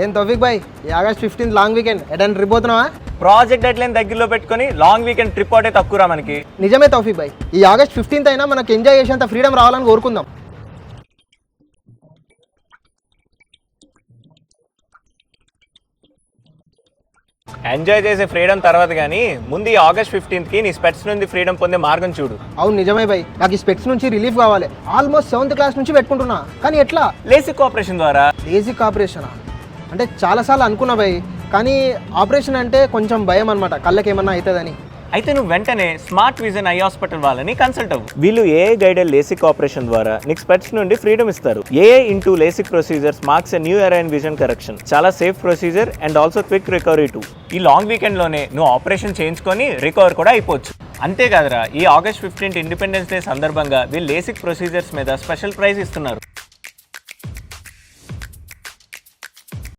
ఏం తౌఫిక్ భాయ్ ఈ August 15 long weekend ఎటైనా ట్రిప్ పోతున్నావా? ప్రాజెక్ట్ డెడ్లైన్ దగ్గరలో పెట్టుకొని లాంగ్ వీకెండ్ ట్రిప్ ఒకటే తక్కువరా మనకి. నిజమే తౌఫిక్ భాయ్, ఈ ఆగస్ట్ 15 అయినా మనకు ఎంజాయ్ చేసేంత ఫ్రీడమ్ రావాలని కోరుకుందాం. ఎంజాయ్ చేసే ఫ్రీడమ్ తర్వాత కానీ ముందు ఈ ఆగస్ట్ 15కి నీ స్పెట్స్ నుండి ఫ్రీడమ్ పొందే మార్గం చూడు. అవును నిజమే భాయ్, నాకు ఈ స్పెక్స్ నుంచి రిలీఫ్ కావాలి. ఆల్మోస్ట్ 7th క్లాస్ నుంచి పెట్టుకుంటున్నా, కానీ ఎట్లా? లేసిక్ ఆపరేషన్ ద్వారా. లేజిక్ ఆపరేషనా? అంటే చాలాసార్లు అనుకున్నా భాయ్, కానీ ఆపరేషన్ అంటే కొంచెం భయం అనమాట, కళ్ళకి ఏమన్నా అవుతుందని. అయితే నువ్వు వెంటనే స్మార్ట్ విజన్ ఐ హాస్పిటల్ వాళ్ళని కన్సల్ట్ అవ్వు. వీళ్ళు ఏఐ గైడెడ్ లేసిక్ ఆపరేషన్ ద్వారా నీకు స్పెట్స్ నుండి ఫ్రీడమ్ ఇస్తారు. AI into LASIK procedures marks a new era in vision correction. చాలా safe procedure and also quick recovery too. ఈ లాంగ్ వీకెండ్ లోనే నువ్వు ఆపరేషన్ చేయించుకొని రికవర్ కూడా అయిపోవచ్చు. అంతేకాదురా, ఈ ఆగస్ట్ 15 ఇండిపెండెన్స్ డే సందర్భంగా వీళ్ళు లేసిక్ ప్రొసీజర్స్ మీద స్పెషల్ ప్రైజ్ ఇస్తున్నారు.